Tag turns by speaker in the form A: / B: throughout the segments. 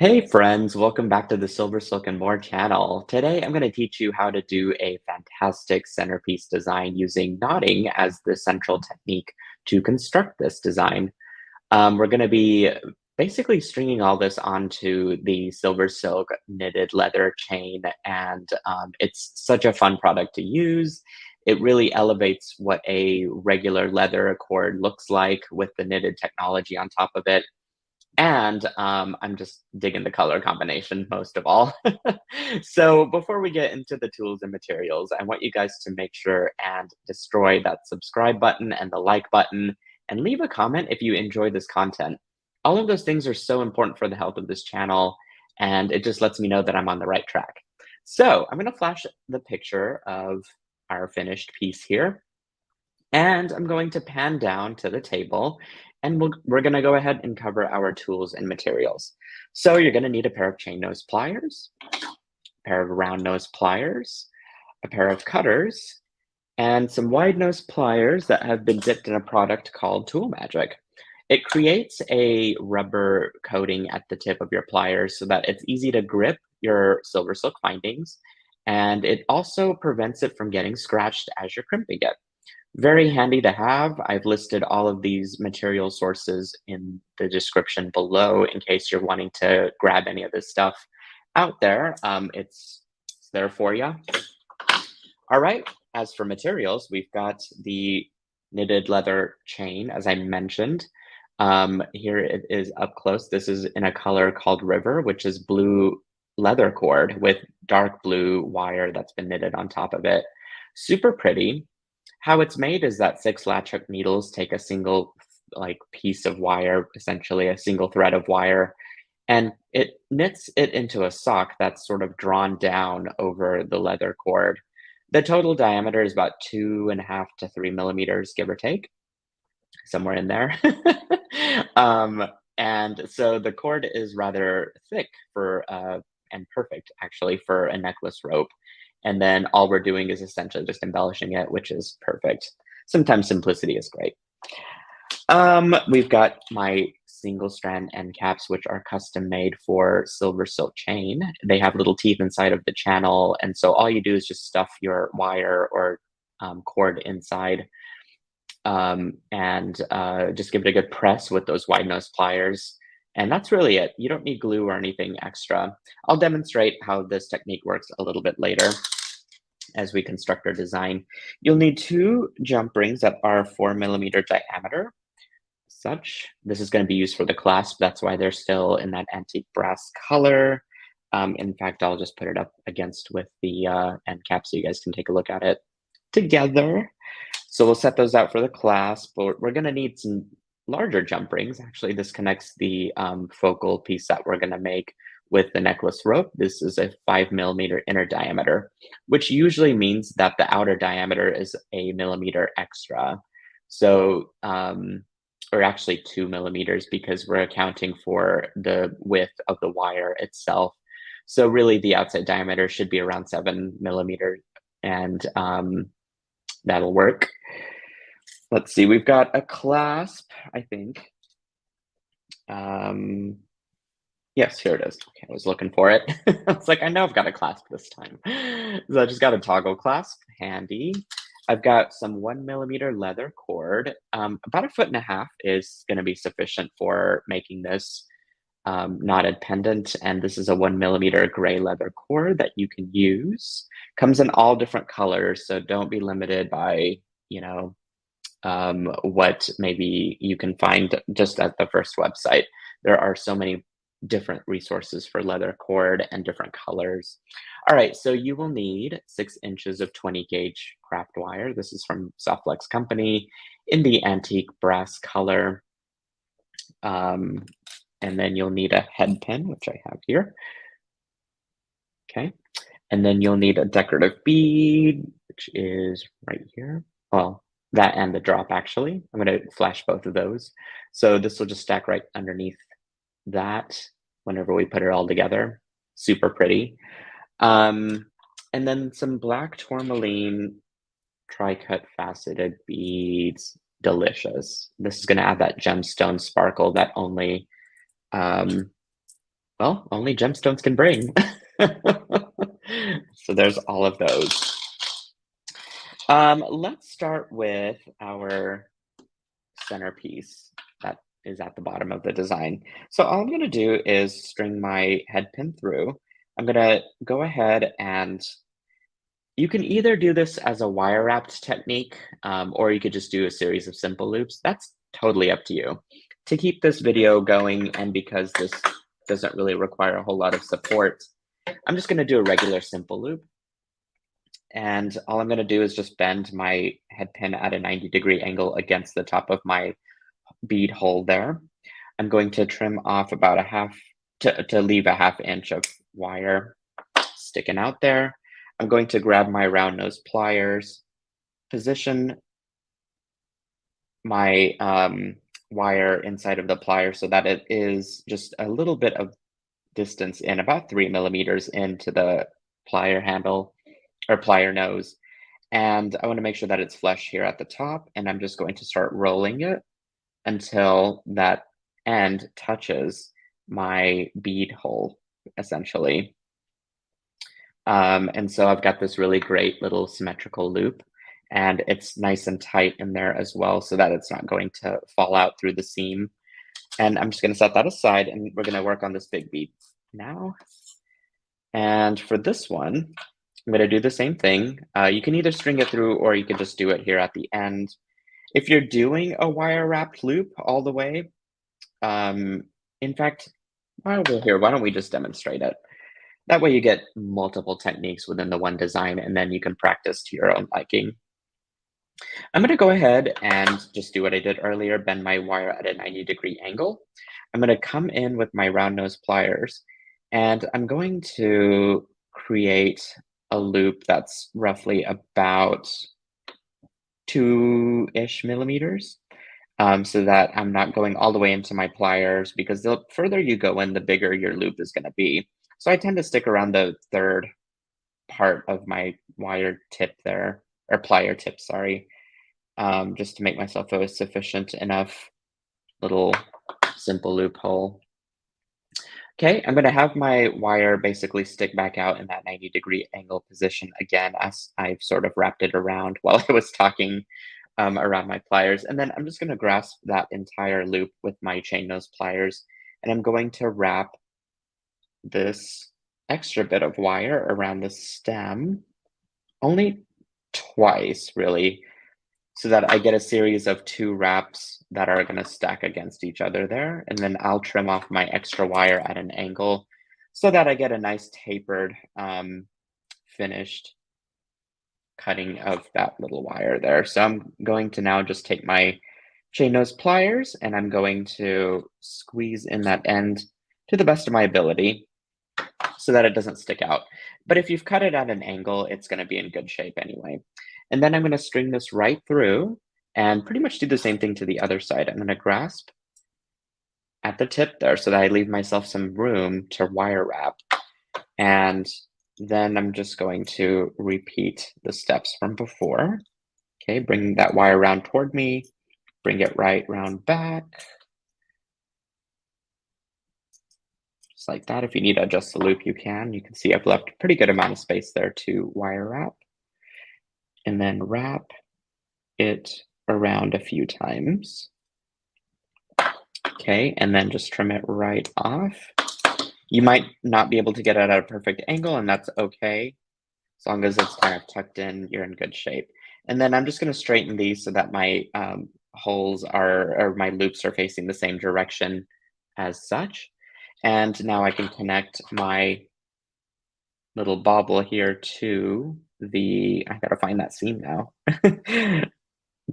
A: Hey friends, welcome back to the SilverSilk and More channel. Today I'm going to teach you how to do a fantastic centerpiece design using knotting as the central technique to construct this design. We're going to be basically stringing all this onto the SilverSilk knitted leather chain, and it's such a fun product to use. It really elevates what a regular leather cord looks like with the knitted technology on top of it. And I'm just digging the color combination most of all. So before we get into the tools and materials, I want you guys to make sure and destroy that subscribe button and the like button and leave a comment if you enjoy this content. All of those things are so important for the health of this channel, and it just lets me know that I'm on the right track. So I'm going to flash the picture of our finished piece here. And I'm going to pan down to the table, and we're going to go ahead and cover our tools and materials. So you're going to need a pair of chain nose pliers, a pair of round nose pliers, a pair of cutters, and some wide nose pliers that have been dipped in a product called Tool Magic. It creates a rubber coating at the tip of your pliers so that it's easy to grip your silver silk findings, and it also prevents it from getting scratched as you're crimping it. Very handy to have. I've listed all of these material sources in the description below in case you're wanting to grab any of this stuff out there. It's there for you. All right, as for materials, we've got the knitted leather chain, as I mentioned. Here it is up close. This is in a color called River, which is blue leather cord with dark blue wire that's been knitted on top of it. Super pretty. How it's made is that 6 latch hook needles take a single piece of wire, essentially a single thread of wire, and it knits it into a sock that's sort of drawn down over the leather cord. The total diameter is about 2.5 to 3 millimeters, give or take, somewhere in there. um, and so the cord is rather thick for and perfect actually for a necklace rope. And then all we're doing is essentially just embellishing it, which is perfect. Sometimes simplicity is great. We've got my single strand end caps, which are custom made for silver silk chain. They have little teeth inside of the channel. And so all you do is just stuff your wire or cord inside, and just give it a good press with those wide nose pliers. And that's really it. You don't need glue or anything extra. I'll demonstrate how this technique works a little bit later as we construct our design. You'll need 2 jump rings that are 4 millimeter diameter. Such. This is going to be used for the clasp. That's why they're still in that antique brass color. In fact, I'll just put it up against with the end cap so you guys can take a look at it together. So we'll set those out for the clasp, but we're going to need some larger jump rings. Actually, this connects the focal piece that we're going to make with the necklace rope. This is a 5 millimeter inner diameter, which usually means that the outer diameter is a millimeter extra. So, or actually 2 millimeters, because we're accounting for the width of the wire itself. So really the outside diameter should be around 7 millimeters, and that'll work. Let's see, we've got a clasp, I think. Yes, here it is. Okay, I was looking for it. I was like, I know I've got a clasp this time. So I just got a toggle clasp, handy. I've got some 1 millimeter leather cord. About 1.5 feet is going to be sufficient for making this knotted pendant. And this is a 1 millimeter gray leather cord that you can use. Comes in all different colors, so don't be limited by, what maybe you can find just at the first website. There are so many different resources for leather cord and different colors. All right, so you will need 6 inches of 20 gauge craft wire. This is from Softflex Company in the antique brass color. And then you'll need a head pin, which I have here. Okay, and then you'll need a decorative bead, which is right here. Well, that and the drop, actually. I'm going to flash both of those. So this will just stack right underneath that whenever we put it all together. Super pretty. And then some black tourmaline tri-cut faceted beads. Delicious. This is going to add that gemstone sparkle that only Well, only gemstones can bring. So there's all of those. Let's start with our centerpiece that is at the bottom of the design. So all I'm going to do is string my head pin through. I'm going to go ahead and you can either do this as a wire wrapped technique, or you could just do a series of simple loops. That's totally up to you. To keep this video going, and because this doesn't really require a whole lot of support, I'm just going to do a regular simple loop. And all I'm going to do is just bend my head pin at a 90-degree angle against the top of my bead hole there. I'm going to trim off about a half, to leave a half inch of wire sticking out there. I'm going to grab my round nose pliers, position my wire inside of the plier so that it is just a little bit of distance in, about 3 millimeters into the plier handle or plier nose. And I want to make sure that it's flush here at the top, and I'm just going to start rolling it until that end touches my bead hole, essentially. And so I've got this really great little symmetrical loop, and it's nice and tight in there as well so that it's not going to fall out through the seam. And I'm just going to set that aside, and we're going to work on this big bead now. And for this one, I'm going to do the same thing. You can either string it through or you can just do it here at the end. If you're doing a wire wrapped loop all the way, in fact, while we're here, why don't we just demonstrate it? That way you get multiple techniques within the one design, and then you can practice to your own liking. I'm going to go ahead and just do what I did earlier, bend my wire at a 90-degree angle. I'm going to come in with my round nose pliers, and I'm going to create a loop that's roughly about 2-ish millimeters, so that I'm not going all the way into my pliers, because the further you go in, the bigger your loop is going to be. So I tend to stick around the third part of my wire tip there, or plier tip, sorry, just to make myself a sufficient enough little simple loophole. Okay, I'm going to have my wire basically stick back out in that 90-degree angle position again, as I've sort of wrapped it around while I was talking around my pliers. And then I'm just going to grasp that entire loop with my chain nose pliers, and I'm going to wrap this extra bit of wire around the stem, only twice really, so that I get a series of 2 wraps that are going to stack against each other there. And then I'll trim off my extra wire at an angle so that I get a nice tapered finished cutting of that little wire there. So I'm going to now just take my chain nose pliers, and I'm going to squeeze in that end to the best of my ability so that it doesn't stick out. But if you've cut it at an angle, it's going to be in good shape anyway. And then I'm going to string this right through and pretty much do the same thing to the other side. I'm going to grasp at the tip there so that I leave myself some room to wire wrap. And then I'm just going to repeat the steps from before. Okay, bring that wire around toward me, bring it right round back. Just like that. If you need to adjust the loop, you can. You can see I've left a pretty good amount of space there to wire wrap. And then wrap it around a few times. Okay, and then just trim it right off. You might not be able to get it at a perfect angle, and that's okay. As long as it's kind of tucked in, you're in good shape. And then I'm just going to straighten these so that my holes or my loops are facing the same direction as such. And now I can connect my little bobble here to I gotta find that seam now,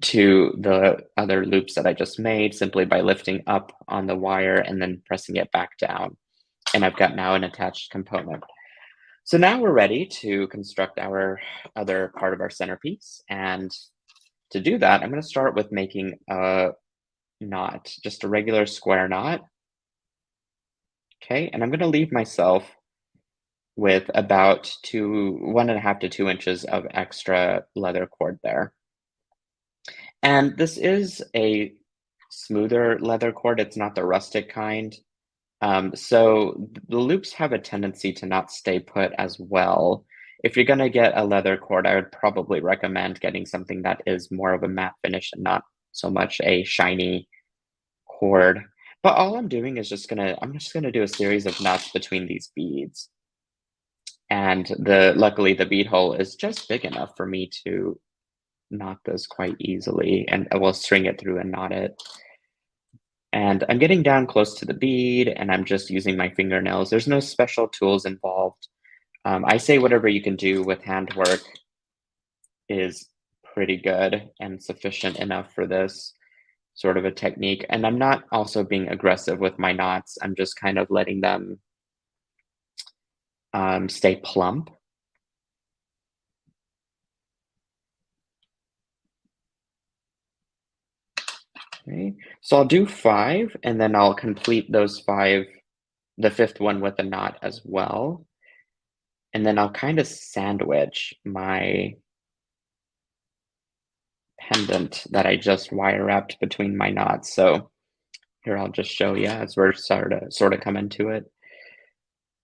A: to the other loops that I just made simply by lifting up on the wire and then pressing it back down. And I've got now an attached component. So now we're ready to construct our other part of our centerpiece. And to do that, I'm going to start with making a knot, just a regular square knot. Okay, and I'm going to leave myself with about 1.5 to 2 inches of extra leather cord there. And this is a smoother leather cord. It's not the rustic kind. So the loops have a tendency to not stay put as well. If you're gonna get a leather cord, I would probably recommend getting something that is more of a matte finish and not so much a shiny cord. But all I'm doing is I'm just gonna do a series of knots between these beads. And luckily the bead hole is just big enough for me to knot this quite easily, and I will string it through and knot it. And I'm getting down close to the bead and I'm just using my fingernails. There's no special tools involved. I say whatever you can do with handwork is pretty good and sufficient enough for this sort of a technique. And I'm not also being aggressive with my knots. I'm just kind of letting them stay plump. Okay, so I'll do 5 and then I'll complete those 5, the 5th one with a knot as well. And then I'll kind of sandwich my pendant that I just wire wrapped between my knots. So here I'll just show you as we're sort of coming to it.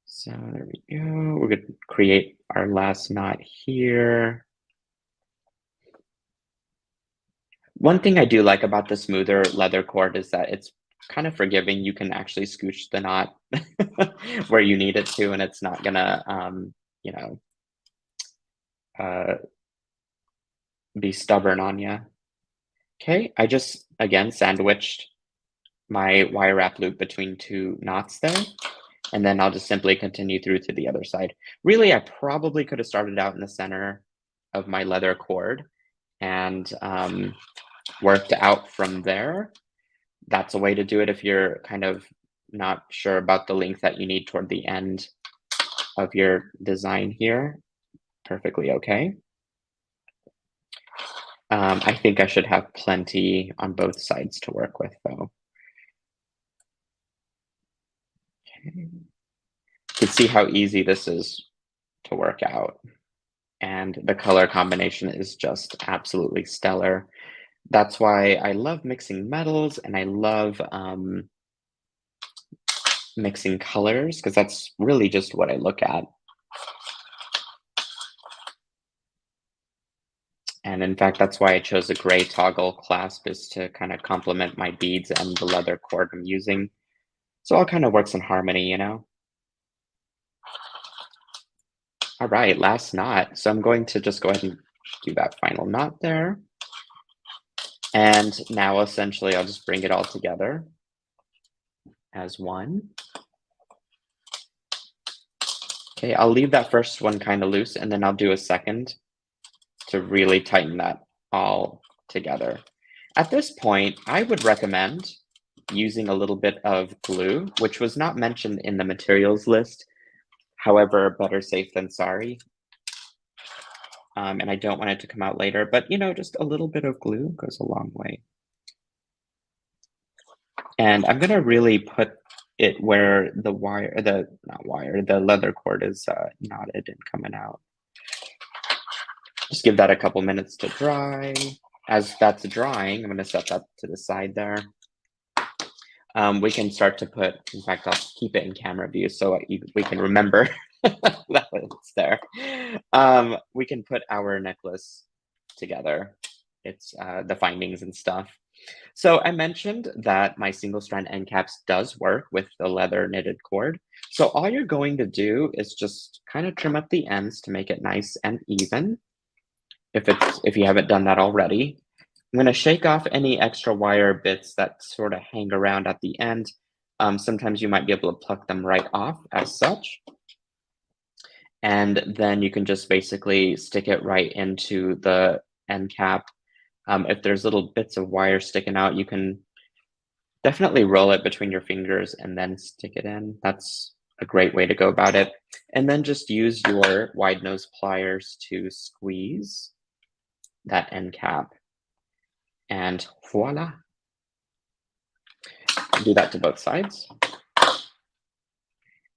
A: So there we go. We're gonna create our last knot here. One thing I do like about the smoother leather cord is that it's kind of forgiving. You can actually scooch the knot where you need it to, and it's not gonna, you know, uh, be stubborn on you. Okay, I just, again, sandwiched my wire wrap loop between 2 knots there, and then I'll just simply continue through to the other side. Really, I probably could have started out in the center of my leather cord and worked out from there. That's a way to do it if you're kind of not sure about the length that you need toward the end of your design here. Perfectly okay. I think I should have plenty on both sides to work with though. Okay. You can see how easy this is to work out. And the color combination is just absolutely stellar. That's why I love mixing metals and I love mixing colors because that's really just what I look at. And in fact, that's why I chose a gray toggle clasp, is to kind of complement my beads and the leather cord I'm using. So it all kind of works in harmony, you know? All right, last knot. So I'm going to just go ahead and do that final knot there. And now essentially I'll just bring it all together as one. Okay, I'll leave that first one kind of loose and then I'll do a second to really tighten that all together. At this point, I would recommend using a little bit of glue, which was not mentioned in the materials list. However, better safe than sorry. And I don't want it to come out later, but you know, just a little bit of glue goes a long way. And I'm gonna really put it where the the leather cord is knotted and coming out. Just give that a couple minutes to dry. As that's drying, I'm gonna set that to the side there. We can start to put, in fact, I'll keep it in camera view so we can remember that it's there. We can put our necklace together. It's the findings and stuff. So I mentioned that my single strand end caps does work with the leather knitted cord. So all you're going to do is just kind of trim up the ends to make it nice and even. If you haven't done that already. I'm going to shake off any extra wire bits that sort of hang around at the end. Sometimes you might be able to pluck them right off as such. And then you can just basically stick it right into the end cap. If there's little bits of wire sticking out, you can definitely roll it between your fingers and then stick it in. That's a great way to go about it. And then just use your wide nose pliers to squeeze that end cap. And voila. Do that to both sides.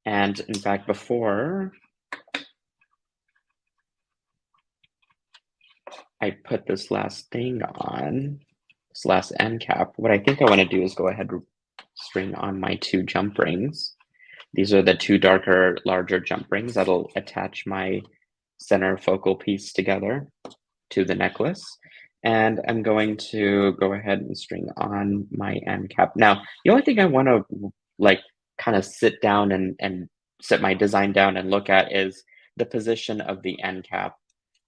A: And in fact, before I put this last thing on, this last end cap, what I think I want to do is go ahead string on my 2 jump rings. These are the 2 darker, larger jump rings that'll attach my center focal piece together to the necklace. And I'm going to go ahead and string on my end cap. Now, the only thing I want to like kind of sit down and set my design down and look at is the position of the end cap,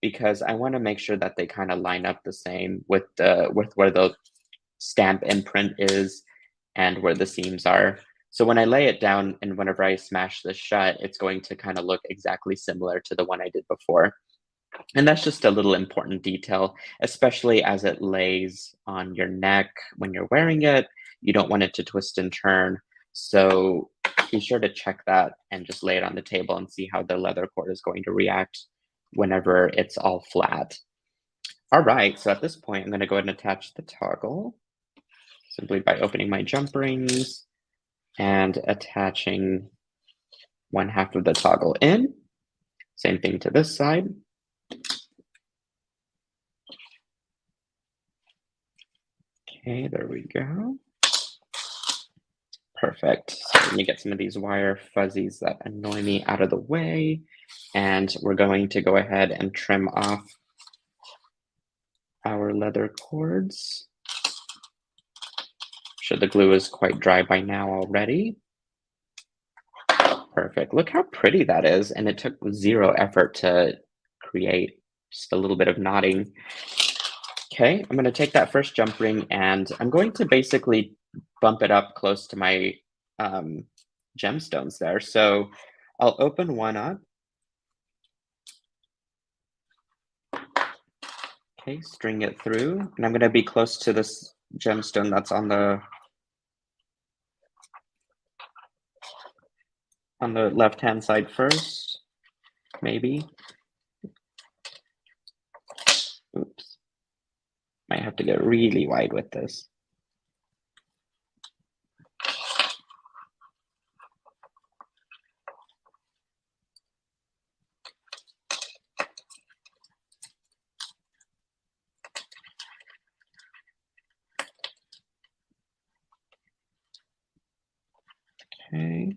A: because I want to make sure that they kind of line up the same with where the stamp imprint is and where the seams are. So when I lay it down and whenever I smash this shut, it's going to kind of look exactly similar to the one I did before. And that's just a little important detail, especially as it lays on your neck when you're wearing it. You don't want it to twist and turn. So be sure to check that and just lay it on the table and see how the leather cord is going to react whenever it's all flat. All right, so at this point, I'm going to go ahead and attach the toggle simply by opening my jump rings and attaching 1/2 of the toggle in. Same thing to this side. Okay, there we go. Perfect. So let me get some of these wire fuzzies that annoy me out of the way. And we're going to go ahead and trim off our leather cords. Sure, the glue is quite dry by now already. Perfect. Look how pretty that is. And it took 0 effort to create, just a little bit of knotting. Okay, I'm going to take that first jump ring and I'm going to basically bump it up close to my gemstones there. So I'll open one up. Okay, string it through. And I'm going to be close to this gemstone that's on the left-hand side first, maybe. Oops. Might have to get really wide with this. Okay,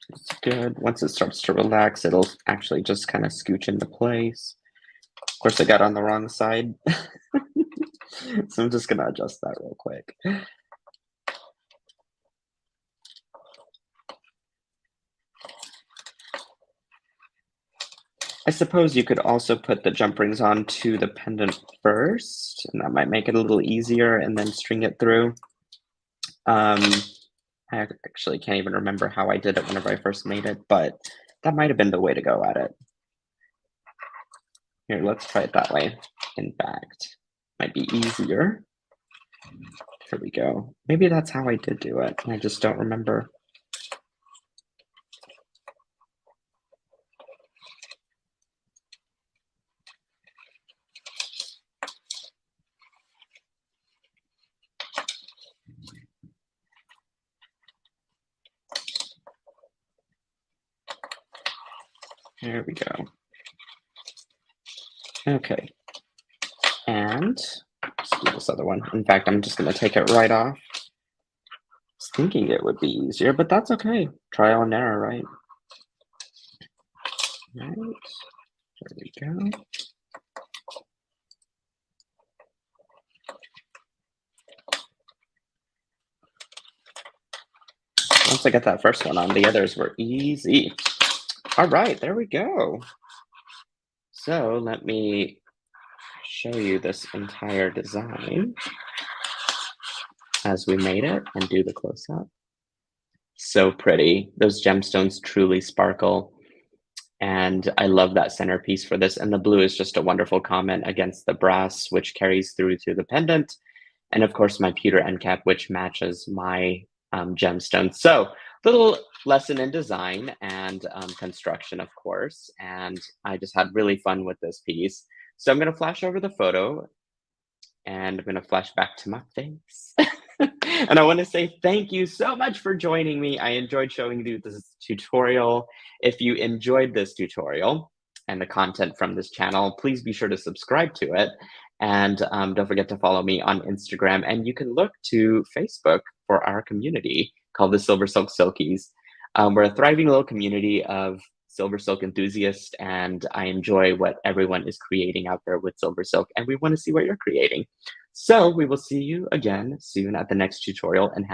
A: it's good. Once it starts to relax, it'll actually just kind of scooch into place. Of course, I got on the wrong side. So I'm just gonna adjust that real quick. I suppose you could also put the jump rings onto the pendant first, and that might make it a little easier, and then string it through. I actually can't even remember how I did it whenever I first made it, but that might have been the way to go at it. Here, let's try it that way. In fact, might be easier. Here we go. Maybe that's how I did do it. I just don't remember. There we go. Okay. And let's do this other one. In fact, I'm just going to take it right off. I was thinking it would be easier, but that's okay. Trial and error, right? Right. There we go. Once I got that first one on, the others were easy. All right, there we go. So let me show you this entire design as we made it and do the close-up. So pretty. Those gemstones truly sparkle. And I love that centerpiece for this. And the blue is just a wonderful comment against the brass, which carries through to the pendant. And of course, my pewter end cap, which matches my gemstone. So little lesson in design and construction, of course. And I just had really fun with this piece. So I'm going to flash over the photo and I'm going to flash back to my face. And I want to say thank you so much for joining me. I enjoyed showing you this tutorial. If you enjoyed this tutorial and the content from this channel, please be sure to subscribe to it. And don't forget to follow me on Instagram. And you can look to Facebook for our community called the Silver Silk Silkies. We're a thriving little community of Silver Silk enthusiasts, and I enjoy what everyone is creating out there with Silver Silk, and we want to see what you're creating. So we will see you again soon at the next tutorial and